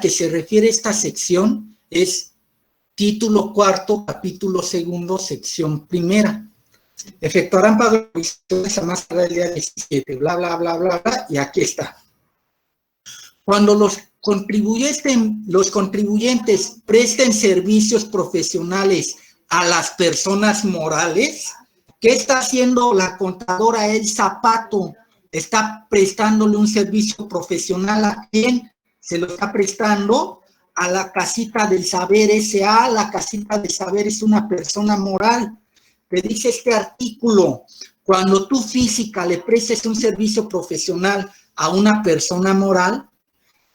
que se refiere esta sección es título cuarto, capítulo segundo, sección primera. Efectuarán pago de provisiones a más tardar el día 17, bla, bla, bla, bla, bla, y aquí está. Cuando los contribuyentes presten servicios profesionales a las personas morales, ¿qué está haciendo la contadora El Zapato? Está prestándole un servicio profesional ¿a quién? Se lo está prestando a la Casita del Saber S.A. La Casita del Saber es una persona moral. Te dice este artículo, cuando tú física le prestes un servicio profesional a una persona moral,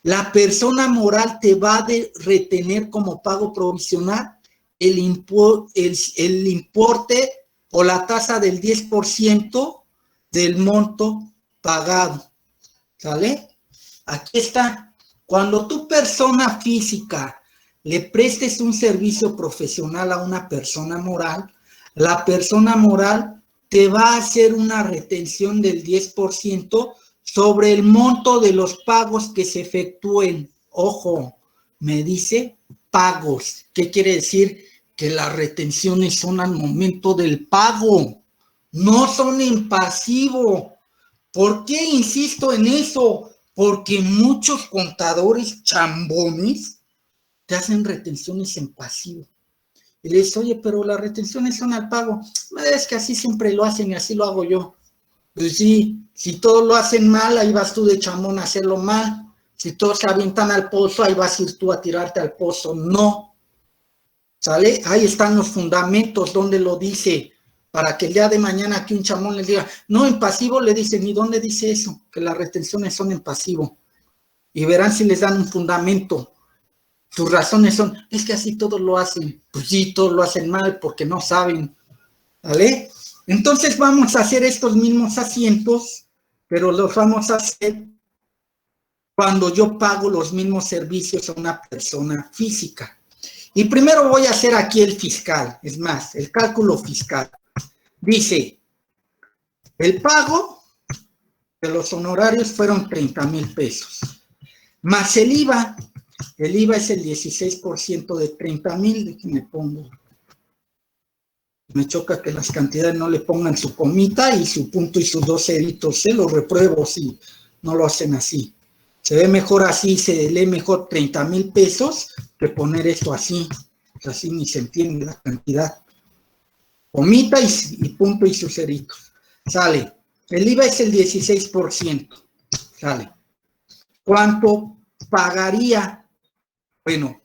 la persona moral te va a retener como pago provisional el importe o la tasa del 10% del monto pagado. ¿Sale? Aquí está. Cuando tu persona física le prestes un servicio profesional a una persona moral, la persona moral te va a hacer una retención del 10% sobre el monto de los pagos que se efectúen. Ojo, me dice pagos. ¿Qué quiere decir? Que las retenciones son al momento del pago, no son en pasivo. ¿Por qué insisto en eso? Porque muchos contadores chambones te hacen retenciones en pasivo. Y le dices, oye, pero las retenciones son al pago. Es que así siempre lo hacen y así lo hago yo. Pues sí, si todos lo hacen mal, ahí vas tú de chambón a hacerlo mal. Si todos se avientan al pozo, ahí vas a ir tú a tirarte al pozo. No. ¿Sale? Ahí están los fundamentos donde lo dice, para que el día de mañana aquí un chambón les diga, no, en pasivo le dicen, ¿y dónde dice eso? Que las retenciones son en pasivo. Y verán si les dan un fundamento. Sus razones son, es que así todos lo hacen. Pues sí, todos lo hacen mal porque no saben. ¿Vale? Entonces vamos a hacer estos mismos asientos, pero los vamos a hacer cuando yo pago los mismos servicios a una persona física. Y primero voy a hacer aquí el fiscal, es más, el cálculo fiscal. Dice, el pago de los honorarios fueron 30,000 pesos, más el IVA es el 16% de 30,000, déjenme pongo. Me choca que las cantidades no le pongan su comita y su punto y sus 2 ceritos, se los repruebo si no lo hacen así. Se ve mejor así, se lee mejor 30,000 pesos que poner esto así. Así ni se entiende la cantidad. Comita y punto y sus ceritos. Sale. El IVA es el 16%. Sale. ¿Cuánto pagaría? Bueno,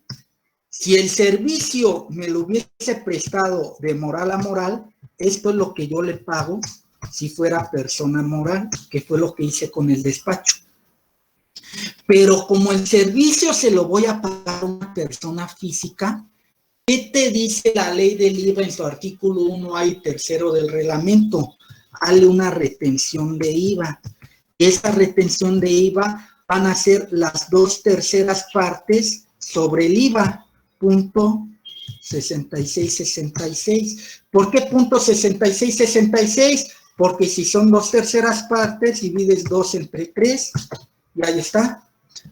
si el servicio me lo hubiese prestado de moral a moral, esto es lo que yo le pago si fuera persona moral, que fue lo que hice con el despacho. Pero como el servicio se lo voy a pagar a una persona física, ¿qué te dice la ley del IVA en su artículo 1A y 3 del reglamento? Hazle una retención de IVA. Esa retención de IVA van a ser las 2/3 partes sobre el IVA. Punto 6666. ¿Por qué punto 6666? Porque si son 2/3 partes, divides 2 entre 3 y ahí está.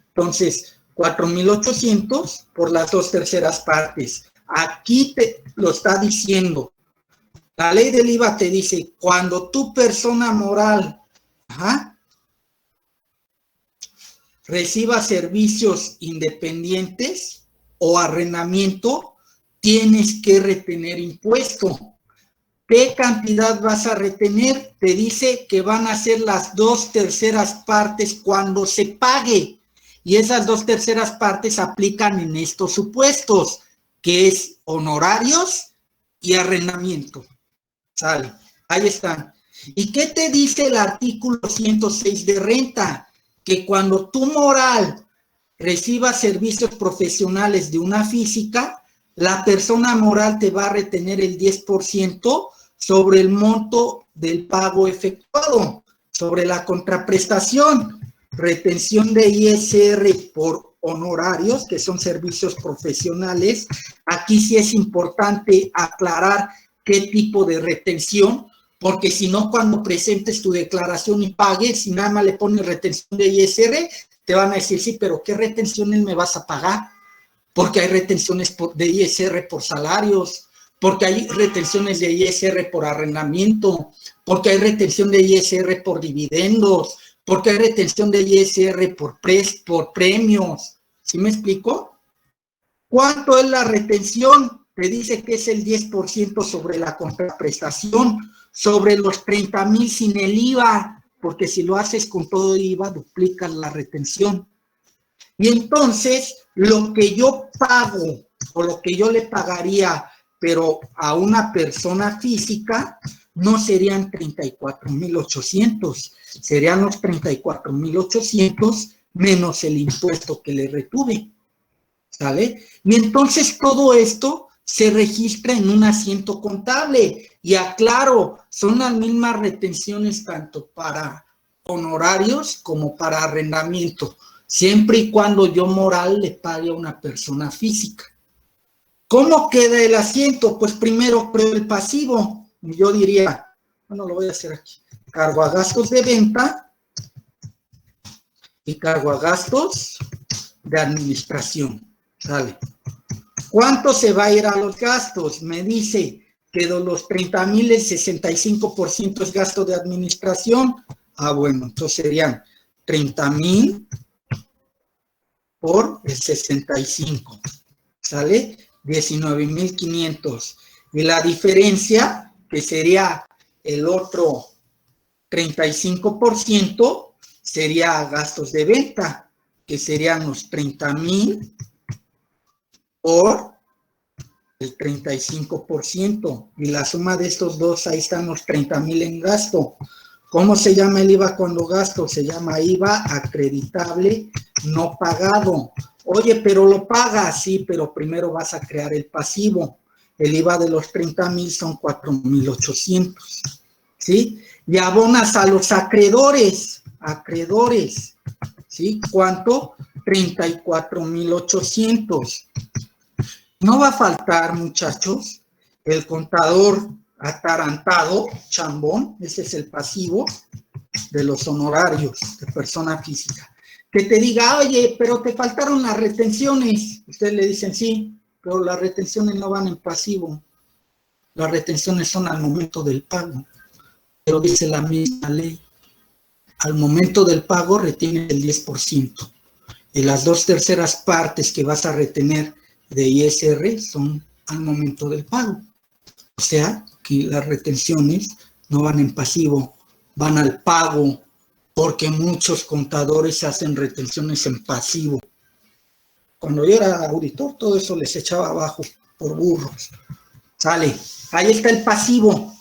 Entonces, 4,800 por las 2/3 partes. Aquí te lo está diciendo. La ley del IVA te dice, cuando tu persona moral reciba servicios independientes o arrendamiento, tienes que retener impuesto. ¿Qué cantidad vas a retener? Te dice que van a ser las 2/3 partes cuando se pague. Y esas 2/3 partes aplican en estos supuestos, que es honorarios y arrendamiento. Sale, ahí están. ¿Y qué te dice el artículo 106 de renta? Que cuando tu moral reciba servicios profesionales de una física, la persona moral te va a retener el 10% sobre el monto del pago efectuado, sobre la contraprestación, retención de ISR por honorarios, que son servicios profesionales. Aquí sí es importante aclarar qué tipo de retención, porque si no, cuando presentes tu declaración y pagues, si nada más le pones retención de ISR, te van a decir, sí, pero ¿qué retenciones me vas a pagar? Porque hay retenciones de ISR por salarios, porque hay retenciones de ISR por arrendamiento, porque hay retención de ISR por dividendos, porque hay retención de ISR por premios. ¿Sí me explico? ¿Cuánto es la retención? Te dice que es el 10% sobre la contraprestación, sobre los 30,000 sin el IVA, porque si lo haces con todo IVA, duplicas la retención. Y entonces, lo que yo pago, o lo que yo le pagaría, pero a una persona física, no serían 34,800, serían los 34,800 menos el impuesto que le retuve, ¿sale? Y entonces todo esto se registra en un asiento contable. Y aclaro, son las mismas retenciones tanto para honorarios como para arrendamiento, siempre y cuando yo moral le pague a una persona física. ¿Cómo queda el asiento? Pues primero creo el pasivo. Yo diría, bueno, lo voy a hacer aquí. Cargo a gastos de venta y cargo a gastos de administración. ¿Sale? ¿Cuánto se va a ir a los gastos? Me dice que de los 30,000 el 65% es gasto de administración. Ah, bueno, entonces serían 30,000 por el 65. ¿Sale? 19,500. Y la diferencia, que sería el otro 35%, sería gastos de venta, que serían los 30,000 por el 35%. Y la suma de estos dos, ahí están los 30,000 en gasto. ¿Cómo se llama el IVA cuando gasto? Se llama IVA acreditable no pagado. Oye, pero lo pagas, sí, pero primero vas a crear el pasivo. El IVA de los 30,000 son 4,800, ¿sí? Y abonas a los acreedores, ¿sí? ¿Cuánto? 34,800. No va a faltar, muchachos, el contador atarantado, chambón, ese es el pasivo de los honorarios de persona física. Que te diga, oye, pero te faltaron las retenciones. Ustedes le dicen, sí, pero las retenciones no van en pasivo. Las retenciones son al momento del pago. Pero dice la misma ley. Al momento del pago retienes el 10%. Y las 2/3 partes que vas a retener de ISR son al momento del pago. O sea, que las retenciones no van en pasivo, van al pago, porque muchos contadores hacen retenciones en pasivo. Cuando yo era auditor, todo eso les echaba abajo por burros. Sale, ahí está el pasivo.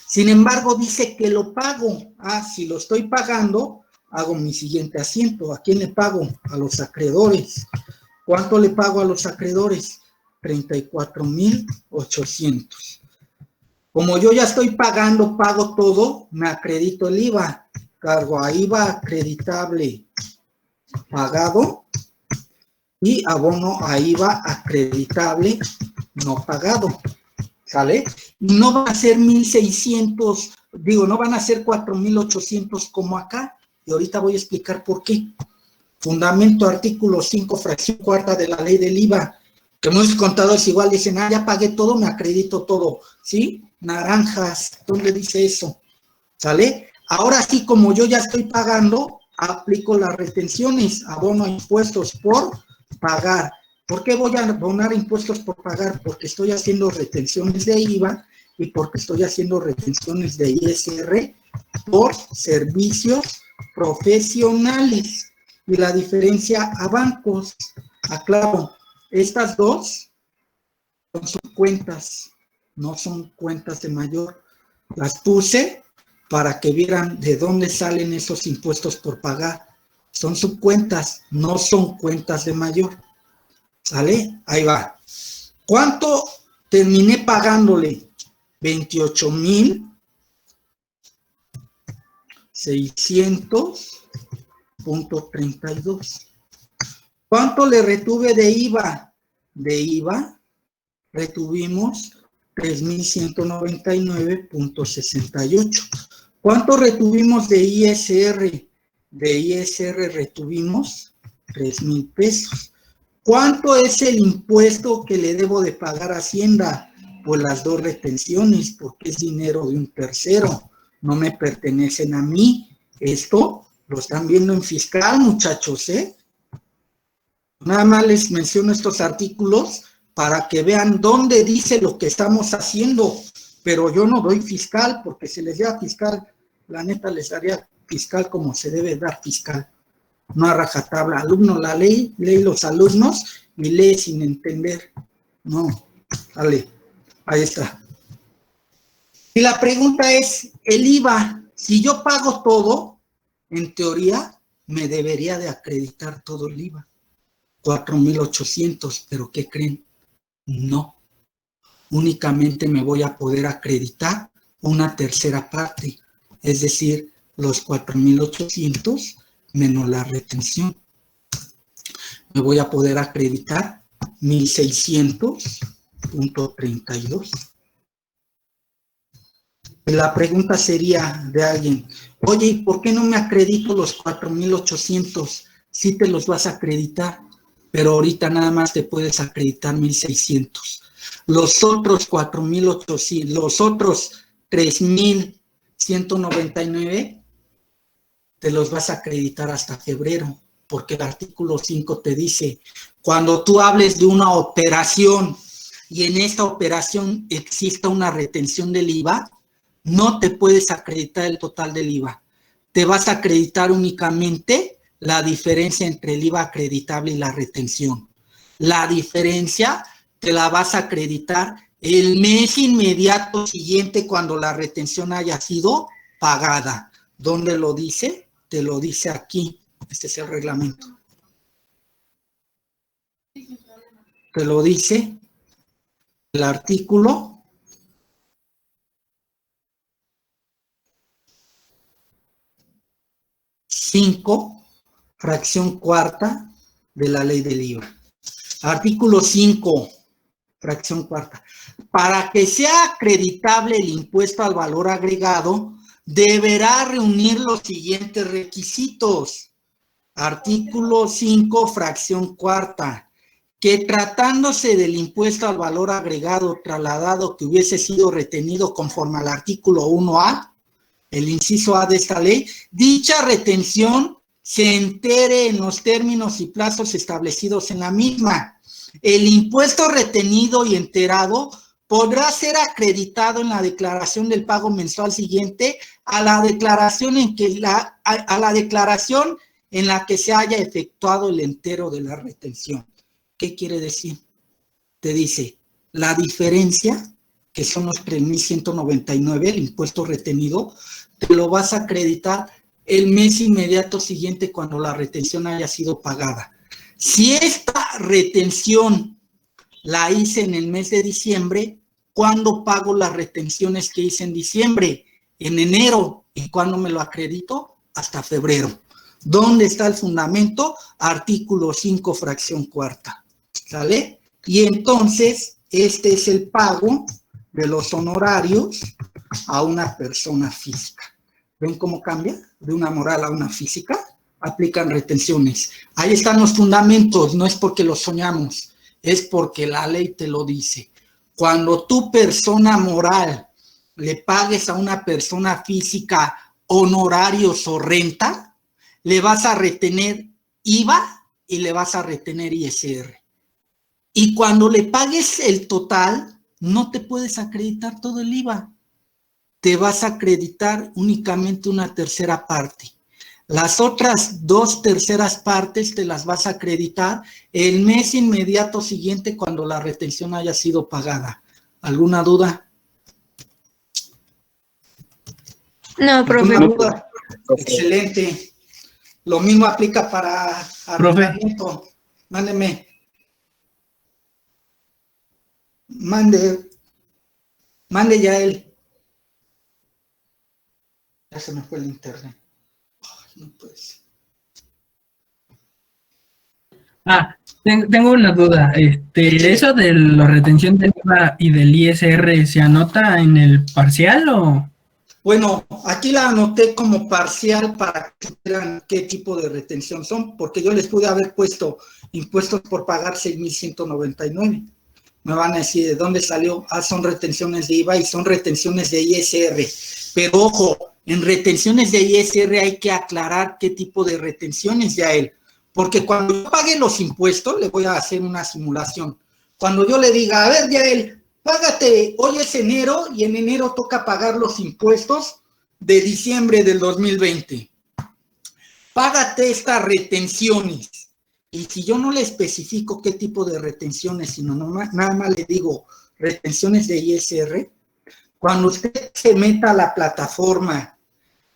Sin embargo, dice que lo pago. Ah, si lo estoy pagando, hago mi siguiente asiento. ¿A quién le pago? A los acreedores. ¿Cuánto le pago a los acreedores? 34,800. Como yo ya estoy pagando, pago todo, me acredito el IVA. Cargo a IVA acreditable pagado y abono a IVA acreditable no pagado. ¿Sale? Y no van a ser 1,600, no van a ser 4,800 como acá. Y ahorita voy a explicar por qué. Fundamento artículo 5, fracción cuarta de la ley del IVA. Que muchos contadores igual dicen, ya pagué todo, me acredito todo. ¿Sí? Naranjas, ¿dónde dice eso? ¿Sale? Ahora sí, como yo ya estoy pagando, aplico las retenciones, abono impuestos por pagar. ¿Por qué voy a abonar impuestos por pagar? Porque estoy haciendo retenciones de IVA y porque estoy haciendo retenciones de ISR por servicios profesionales. Y la diferencia a bancos, aclaro, estas dos son subcuentas, no son cuentas de mayor. Las puse para que vieran de dónde salen esos impuestos por pagar. Son subcuentas, no son cuentas de mayor. ¿Sale? Ahí va. ¿Cuánto terminé pagándole? 28,600.32. ¿Cuánto le retuve de IVA? De IVA retuvimos 3,199.68. ¿Cuánto retuvimos de ISR? de ISR retuvimos 3,000 pesos. ¿Cuánto es el impuesto que le debo de pagar a Hacienda? Pues las 2 retenciones, porque es dinero de un tercero, no me pertenecen a mí. Esto lo están viendo en fiscal, muchachos, ¿eh? Nada más les menciono estos artículos para que vean dónde dice lo que estamos haciendo, pero yo no doy fiscal, porque si les da fiscal, la neta les daría fiscal como se debe dar fiscal, no a rajatabla. Alumno la ley, lee los alumnos y lee sin entender. No, vale, ahí está. Y la pregunta es, el IVA, si yo pago todo, en teoría, me debería de acreditar todo el IVA. 4,800, pero ¿qué creen? No. Únicamente me voy a poder acreditar una tercera parte, es decir, los 4,800 menos la retención. Me voy a poder acreditar 1,600.32. La pregunta sería de alguien, oye, ¿y por qué no me acredito los 4,800? Sí te los vas a acreditar, pero ahorita nada más te puedes acreditar 1,600. Los otros 4,800, los otros 3,199 te los vas a acreditar hasta febrero, porque el artículo 5 te dice, cuando tú hables de una operación y en esta operación exista una retención del IVA, no te puedes acreditar el total del IVA. Te vas a acreditar únicamente la diferencia entre el IVA acreditable y la retención. La diferencia te la vas a acreditar el mes inmediato siguiente cuando la retención haya sido pagada. ¿Dónde lo dice? Te lo dice aquí. Este es el reglamento. Te lo dice el artículo 5, fracción cuarta de la ley del IVA. Artículo 5, fracción cuarta. Para que sea acreditable el impuesto al valor agregado, deberá reunir los siguientes requisitos. Artículo 5, fracción cuarta. Que tratándose del impuesto al valor agregado trasladado que hubiese sido retenido conforme al artículo 1A, el inciso A de esta ley, dicha retención se entere en los términos y plazos establecidos en la misma. El impuesto retenido y enterado podrá ser acreditado en la declaración del pago mensual siguiente a la declaración en la que se haya efectuado el entero de la retención. ¿Qué quiere decir? Te dice, la diferencia, que son los 3,199, el impuesto retenido, te lo vas a acreditar el mes inmediato siguiente cuando la retención haya sido pagada. Si esta retención la hice en el mes de diciembre, ¿cuándo pago las retenciones que hice en diciembre? En enero. ¿Y cuándo me lo acredito? Hasta febrero. ¿Dónde está el fundamento? Artículo 5, fracción cuarta. ¿Sale? Y entonces, este es el pago de los honorarios a una persona física. ¿Ven cómo cambia? De una moral a una física, aplican retenciones. Ahí están los fundamentos, no es porque los soñamos, es porque la ley te lo dice. Cuando tu persona moral le pagues a una persona física honorarios o renta, le vas a retener IVA y le vas a retener ISR. Y cuando le pagues el total, no te puedes acreditar todo el IVA. Te vas a acreditar únicamente una tercera parte. Las otras 2 terceras partes te las vas a acreditar el mes inmediato siguiente cuando la retención haya sido pagada. ¿Alguna duda? No, profe. ¿Alguna duda? Excelente. Lo mismo aplica para arrendamiento. Mándeme. Mande ya él. Ya se me fue el internet. No puede ser. Tengo una duda. ¿Eso de la retención del IVA y del ISR se anota en el parcial o...? Bueno, aquí la anoté como parcial para que vean qué tipo de retención son, porque yo les pude haber puesto impuestos por pagar 6,199. Me van a decir, ¿de dónde salió? Ah, son retenciones de IVA y son retenciones de ISR. Pero ojo, en retenciones de ISR hay que aclarar qué tipo de retenciones ya él. Porque cuando yo pague los impuestos, le voy a hacer una simulación. Cuando yo le diga, a ver, ya él, págate, hoy es enero y en enero toca pagar los impuestos de diciembre del 2020. Págate estas retenciones. Y si yo no le especifico qué tipo de retenciones, sino nada más le digo retenciones de ISR, cuando usted se meta a la plataforma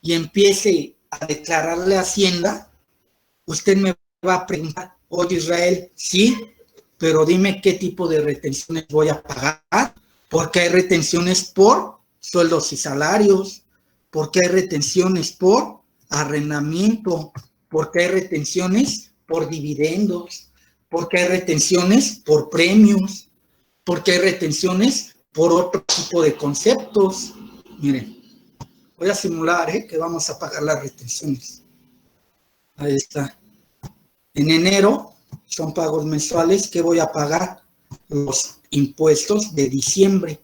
y empiece a declararle a Hacienda, usted me va a preguntar, oye Israel, sí, pero dime qué tipo de retenciones voy a pagar, porque hay retenciones por sueldos y salarios, porque hay retenciones por arrendamiento, porque hay retenciones por dividendos, porque hay retenciones por premios, porque hay retenciones por otro tipo de conceptos. Miren, voy a simular que vamos a pagar las retenciones. Ahí está. En enero son pagos mensuales que voy a pagar los impuestos de diciembre.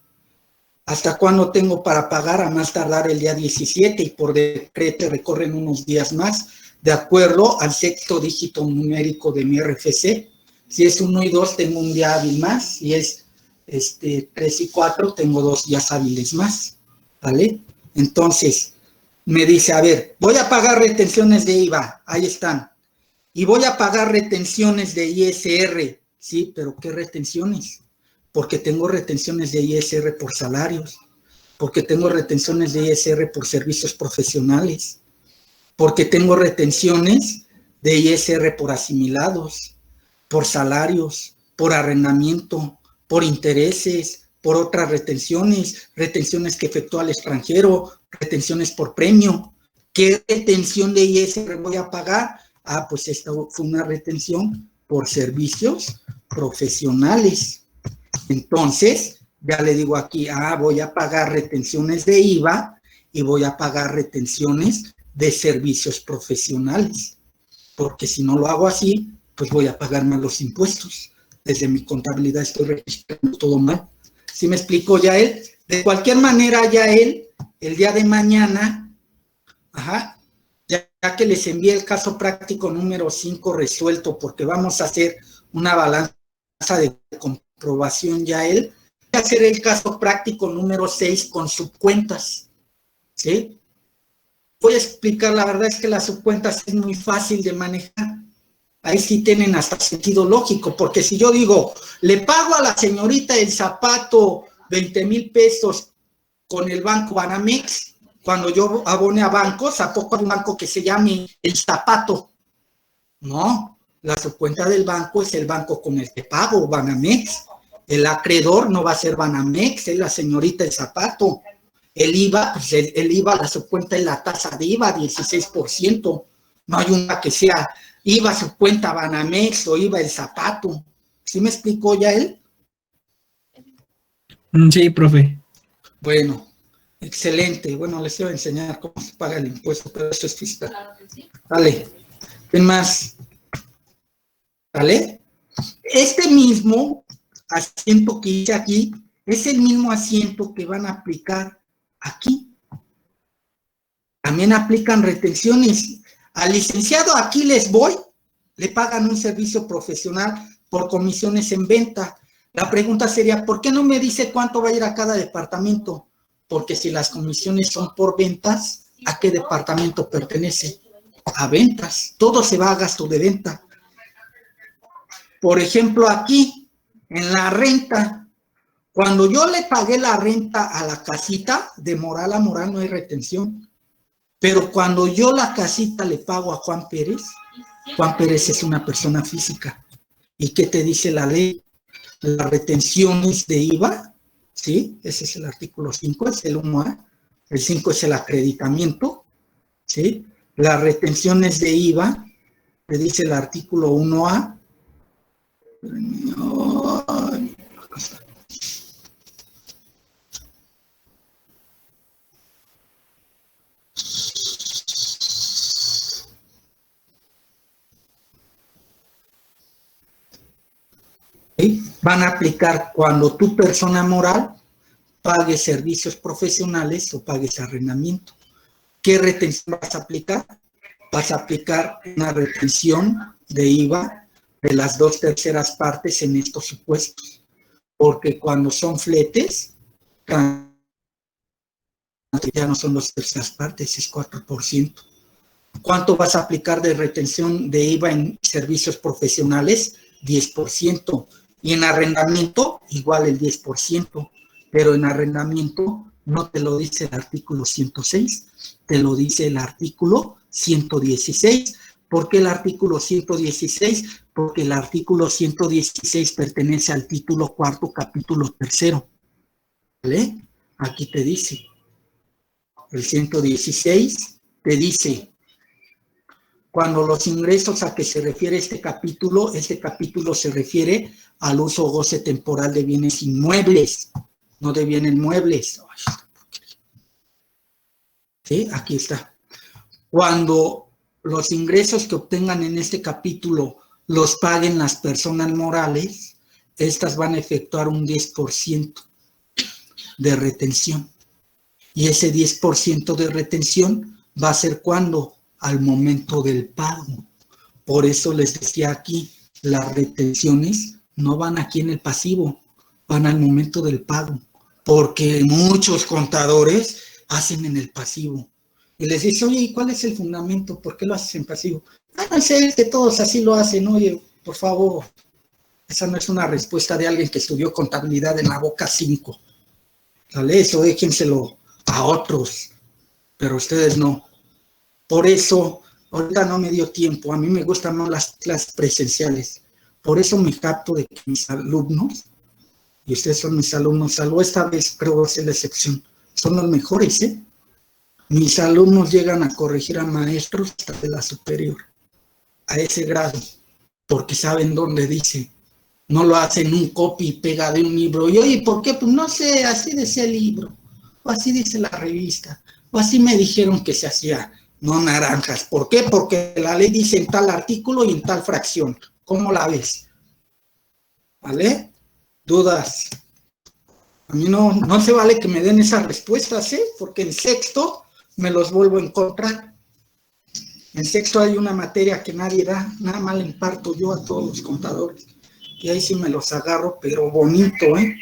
¿Hasta cuándo tengo para pagar? A más tardar el día 17 y por decreto recorren unos días más, de acuerdo al sexto dígito numérico de mi RFC. Si es 1 y 2, tengo un día hábil más. Si es 3 y 4, tengo 2 días hábiles más. ¿Vale? Entonces, me dice, a ver, voy a pagar retenciones de IVA. Ahí están. Y voy a pagar retenciones de ISR. Sí, pero ¿qué retenciones? Porque tengo retenciones de ISR por salarios, porque tengo retenciones de ISR por servicios profesionales, porque tengo retenciones de ISR por asimilados, por salarios, por arrendamiento, por intereses, por otras retenciones, retenciones que efectúa el extranjero, retenciones por premio. ¿Qué retención de ISR voy a pagar? Ah, pues esta fue una retención por servicios profesionales. Entonces, ya le digo aquí, voy a pagar retenciones de IVA y voy a pagar retenciones de servicios profesionales, porque si no lo hago así, pues voy a pagarme los impuestos. Desde mi contabilidad estoy registrando todo mal. ¿Sí me explicó Yael? De cualquier manera, Yael, el día de mañana, ya que les envié el caso práctico número 5 resuelto, porque vamos a hacer una balanza de comprobación, Yael, voy a hacer el caso práctico número 6 con subcuentas, ¿sí? Voy a explicar, la verdad es que las subcuentas es muy fácil de manejar. Ahí sí tienen hasta sentido lógico, porque si yo digo, le pago a la señorita el zapato 20,000 pesos con el banco Banamex, cuando yo abone a bancos, ¿a poco hay un banco que se llame el zapato? No, la subcuenta del banco es el banco con el que pago, Banamex. El acreedor no va a ser Banamex, es la señorita el zapato. El IVA, pues el IVA, la subcuenta es la tasa de IVA, 16%. No hay una que sea IVA subcuenta Banamex o IVA el zapato. ¿Sí me explicó ya él? Sí, profe. Bueno, excelente. Bueno, les voy a enseñar cómo se paga el impuesto, pero eso es fiscal. Vale. ¿Quién más? ¿Vale? Este mismo asiento que hice aquí es el mismo asiento que van a aplicar aquí. También aplican retenciones. Al licenciado aquí les voy, le pagan un servicio profesional por comisiones en venta. La pregunta sería, ¿por qué no me dice cuánto va a ir a cada departamento? Porque si las comisiones son por ventas, ¿a qué departamento pertenece? A ventas. Todo se va a gasto de venta. Por ejemplo, aquí, en la renta, cuando yo le pagué la renta a la casita, de moral a moral no hay retención. Pero cuando yo la casita le pago a Juan Pérez es una persona física. ¿Y qué te dice la ley? Las retenciones de IVA, ¿sí? Ese es el artículo 5, es el 1A. El 5 es el acreditamiento, ¿sí? Las retenciones de IVA, te dice el artículo 1A. ¿sí? Van a aplicar cuando tu persona moral pague servicios profesionales o pagues arrendamiento. ¿Qué retención vas a aplicar? Vas a aplicar una retención de IVA de las 2/3 partes en estos supuestos, porque cuando son fletes, ya no son 2/3 partes, es 4%. ¿Cuánto vas a aplicar de retención de IVA en servicios profesionales? 10%. Y en arrendamiento, igual el 10%. Pero en arrendamiento no te lo dice el artículo 106, te lo dice el artículo 116. ¿Por qué el artículo 116? Porque el artículo 116 pertenece al título cuarto, capítulo tercero. ¿Vale? Aquí te dice. El 116 te dice, cuando los ingresos a que se refiere este capítulo se refiere al uso o goce temporal de bienes inmuebles, no de bienes muebles. ¿Sí? Aquí está. Cuando los ingresos que obtengan en este capítulo los paguen las personas morales, estas van a efectuar un 10% de retención. Y ese 10% de retención va a ser ¿cuándo? Al momento del pago. Por eso les decía aquí, las retenciones no van aquí en el pasivo, van al momento del pago, porque muchos contadores hacen en el pasivo. Y les dice, oye, ¿cuál es el fundamento? ¿Por qué lo haces en pasivo? No sé, es que todos así lo hacen, oye, por favor. Esa no es una respuesta de alguien que estudió contabilidad en la Boca 5. ¿Sale? Eso déjenselo a otros, pero ustedes no. Por eso, ahorita no me dio tiempo, a mí me gustan más las clases presenciales. Por eso me capto de que mis alumnos, y ustedes son mis alumnos, salvo esta vez creo que va a ser la excepción, son los mejores, ¿eh? Mis alumnos llegan a corregir a maestros hasta de la superior, a ese grado, porque saben dónde dice. No lo hacen un copy y pega de un libro. Y oye, ¿por qué? Pues no sé, así decía el libro, o así dice la revista, o así me dijeron que se hacía. No naranjas. ¿Por qué? Porque la ley dice en tal artículo y en tal fracción. ¿Cómo la ves? ¿Vale? ¿Dudas? A mí no se vale que me den esas respuestas, ¿eh? Porque en sexto me los vuelvo a encontrar. En sexto hay una materia que nadie da, nada más le imparto yo a todos los contadores. Y ahí sí me los agarro, pero bonito, ¿eh?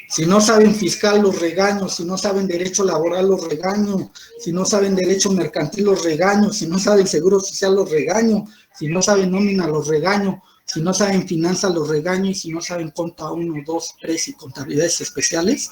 Si no saben fiscal, los regaño. Si no saben derecho laboral, los regaño. Si no saben derecho mercantil, los regaño. Si no saben seguro social, los regaño. Si no saben nómina, los regaño. Si no saben finanzas, los regaño. Y si no saben conta 1, 2, 3 y contabilidades especiales,